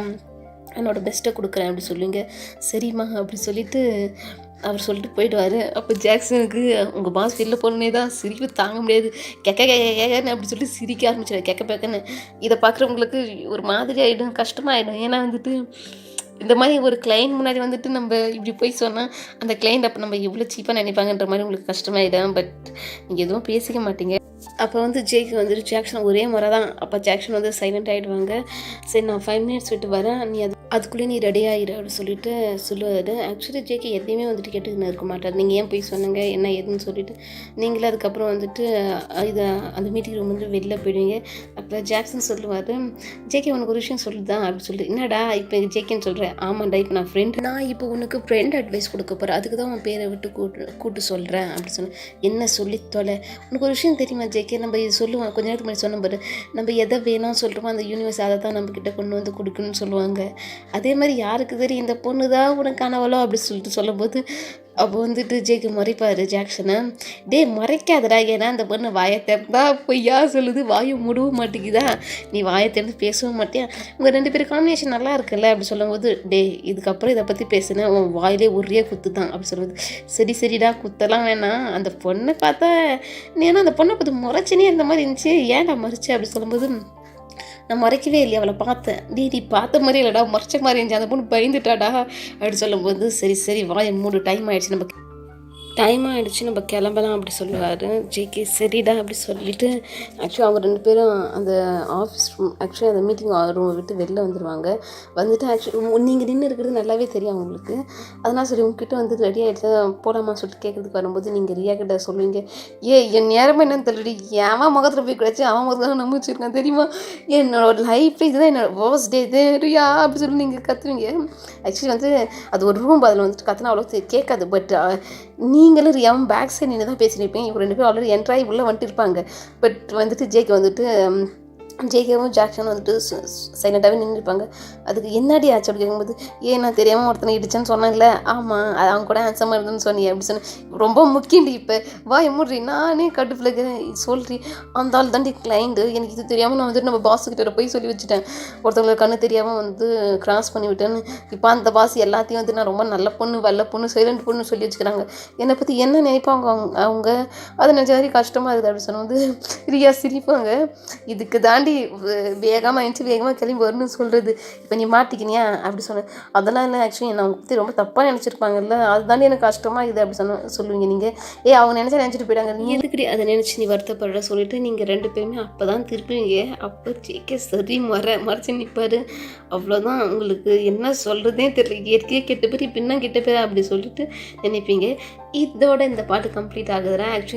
என்னோடய பெஸ்ட்டை கொடுக்குறேன் அப்படி சொல்லுவீங்க. சரிம்மா அப்படி சொல்லிவிட்டு அவர் சொல்லிட்டு போயிடுவார். அப்போ ஜாக்சனுக்கு உங்கள் பாஸ் வெளில போனே தான் சிரிப்பு தாங்க முடியாது. கேக்கன்னு அப்படி சொல்லிட்டு சிரிக்க ஆரம்பிச்சிடுவார் கேக்க பேக்கன்னு. இதை பார்க்குறவங்களுக்கு ஒரு மாதிரி ஆகிடும், கஷ்டமாகிடும். ஏன்னா வந்துட்டு இந்த மாதிரி ஒரு கிளைண்ட் முன்னாடி வந்துட்டு நம்ம இப்படி போய் சொன்னால் அந்த கிளைண்ட் அப்போ நம்ம எவ்வளோ சீப்பாக நினைப்பாங்கன்ற மாதிரி உங்களுக்கு கஷ்டமாயிடும். பட் நீங்கள் எதுவும் பேசிக்க மாட்டீங்க. அப்போ வந்து ஜேக்கு வந்துட்டு ஜாக்சன் ஒரே முறை தான். அப்போ ஜாக்சன் வந்து சைலண்ட் ஆகிடுவாங்க. சரி நான் 5 minutes விட்டு வரேன், நீ அதுக்குள்ளே நீ ரெடி ஆகிடு அப்படின்னு சொல்லிட்டு சொல்லுவார். ஆக்சுவலி ஜேக்கு எதையுமே வந்துட்டு கேட்டுக்கின்னு இருக்க மாட்டார். நீங்கள் ஏன் போய் சொன்னீங்க என்ன ஏதுன்னு சொல்லிட்டு நீங்களே அதுக்கப்புறம் வந்துட்டு இதை அந்த மீட்டிங் ரூம் வந்து வெளில போயிடுவீங்க. அப்போ ஜாக்சன் சொல்லுவார், ஜேகே உனக்கு ஒரு விஷயம் சொல்லுதான் அப்படின்னு சொல்லிட்டு. என்னடா இப்போ ஜேகேன்னு சொல்கிறேன்? ஆமாண்டா இப்போ நான் இப்போ உனக்கு ஃப்ரெண்ட் அட்வைஸ் கொடுக்க போகிறேன், அதுக்கு தான் உன் பேரை விட்டு கூட்டு சொல்கிறேன் அப்படின்னு சொன்னேன். என்ன சொல்லி தொலை, உனக்கு ஒரு விஷயம் தெரியுமா ஜேகே, நம்ம இது சொல்லுவோம் கொஞ்ச நேரத்துக்கு முன்னாடி சொன்ன பாரு, நம்ம எதை வேணும்னு சொல்கிறோமோ அந்த யூனிவர்ஸ் அதை தான் நம்மக்கிட்ட கொண்டு வந்து கொடுக்கணும்னு சொல்லுவாங்க. அதே மாதிரி யாருக்கு தெரியும் இந்த பொண்ணு தான் உனக்கானவளோ அப்படி சொல்லிட்டு சொல்லும்போது அப்போ வந்துட்டு ஜேக்கு மறைப்பார் ஜாக்சனை. டே மறைக்காதடா, ஏன்னா அந்த பொண்ணு வாயை திறந்தா பொய்யா சொல்லுது, வாயை மூடவும் மாட்டேங்குதா, நீ வாயை திறந்து பேசவும் மாட்டியா, உங்கள் 2 பேரும் காம்பினேஷன் நல்லா இருக்குல்ல அப்படி சொல்லும்போது, டே இதுக்கப்புறம் இதை பற்றி பேசுனேன் உன் வாயிலே ஒரே குத்து தான் அப்படி சொல்லுவது. சரிடா குத்தலாம் வேணாம், அந்த பொண்ணை பார்த்தா ஏன்னா அந்த பொண்ணை பார்த்து முறைச்சினே இருந்த மாதிரி இருந்துச்சு, ஏன்டா மறைச்சு அப்படி சொல்லும்போது, நான் மறைக்கவே இல்லையா அவளை பார்த்தேன். நீ பார்த்த மாதிரி இல்லைடா மறைச்ச மாதிரி இருந்துச்சு, அந்த பொண்ணு பயந்துட்டாடா அப்படி சொல்லும்போது, சரி வாயை மூடு, டைம் ஆகிடுச்சு நம்ம கிளம்பலாம் அப்படி சொல்லுவார் ஜேகே. சரிடா அப்படி சொல்லிவிட்டு ஆக்சுவலி அவங்க 2 பேரும் அந்த ஆஃபீஸ் ரூம் ஆக்சுவலி அந்த மீட்டிங் ரூமை விட்டு வெளில வந்துடுவாங்க. வந்துட்டு ஆக்சுவலி நீங்கள் நின்று இருக்கிறது நல்லாவே தெரியும் அவங்களுக்கு. அதனால் சரி உங்ககிட்ட வந்து ரெடி ஆகிட்டு போடாமான்னு சொல்லிட்டு கேட்குறதுக்கு வரும்போது நீங்கள் ரியா கிட்ட சொல்லுவீங்க, என் நேரமாக என்னன்னு தெரியலடி, அவன் முகத்தில் போய் கிடச்சி அவன் முகத்தில் நம்ப வச்சுருக்கேன் தெரியுமா, என்னோட லைஃப்பில் இதுதான் என்னோட வேர்ஸ்ட் டே இது ரியா அப்படி சொல்லி நீங்கள் கற்றுவீங்க. ஆக்சுவலி வந்து அது ஒரு ரூம், அதில் வந்துட்டு கற்றுனா அவ்வளோ கேட்காது. பட் நீங்களும் ரியாவும் பேக் சைட் நின்று தான் பேசியிருப்பீங்க. இவங்க 2 பேரும் ஆல்ரெடி என்ட்ராகி உள்ளே வந்துட்டு இருப்பாங்க. பட் வந்துட்டு ஜேக்கு வந்துட்டு ஜேகேவும் ஜாக்சனும் வந்துட்டு சைலண்டாகவே நின்றுருப்பாங்க. அதுக்கு என்னடி ஆச்சு அப்படி கேட்கும்போது, நான் தெரியாமல் ஒருத்தனை இடிச்சேன்னு சொன்னேன்ல, ஆமாம் அது அவங்க கூட ஹேண்ட்ஸமாக இருந்தேன்னு சொன்னீங்க அப்படி சொன்னேன். ரொம்ப முக்கியண்டி இப்போ வாய் மூடுறி, நானே கட்டுப்பில் இருக்கிறேன் சொல்றி, அந்த ஆள் தாண்டி கிளைண்டு, எனக்கு இது தெரியாமல் நான் வந்துட்டு நம்ம பாஸுக்கிட்ட போய் சொல்லி வச்சுட்டேன், ஒருத்தவங்களுக்கு கண்ணு தெரியாமல் வந்து கிராஸ் பண்ணி விட்டேன்னு. இப்போ அந்த பாஸ் எல்லாத்தையும் வந்து நான் ரொம்ப நல்ல பொண்ணு வெள்ளை பொண்ணு சைலண்ட் பொண்ணு சொல்லி வச்சுக்கிறாங்க, என்னை பற்றி என்ன நினைப்பாங்க அவங்க அதை நினச்ச மாதிரி கஷ்டமாக இருக்குது அப்படி சொன்னது ரியா சிரிப்பாங்க. இதுக்கு தாண்டி வேகமாக எழுந்துச்சு வேகமாக கிளம்பி வரணும்னு சொல்கிறது, இப்போ நீ மாட்டிக்கினியா அப்படி சொன்னேன். அதெல்லாம் இல்லை, ஆக்சுவலி நான் அவங்க பற்றி ரொம்ப தப்பாக நினச்சிருப்பாங்கல்ல, அதுதாண்டி எனக்கு கஷ்டமாக இது அப்படி சொல்லுவீங்க நீங்கள். அவங்க நினச்சிட்டு போயிட்டாங்க, நீ எதுக்கடி அதை நினச்சி நீ வருத்தப்படுற சொல்லிட்டு நீங்கள் 2 பேருமே அப்போ தான் திருப்புவீங்க. அப்போ ஜேகே சரி மறைச்சி நிற்பார். அவ்வளோதான், உங்களுக்கு என்ன சொல்கிறதே தெரியல, இயற்கையே கெட்ட பேர் பின்ன கெட்ட பேர் அப்படி சொல்லிட்டு நினைப்பீங்க. இதோட இந்த பாட்டு கம்ப்ளீட் ஆகுதுன்னா ஆக்சுவலி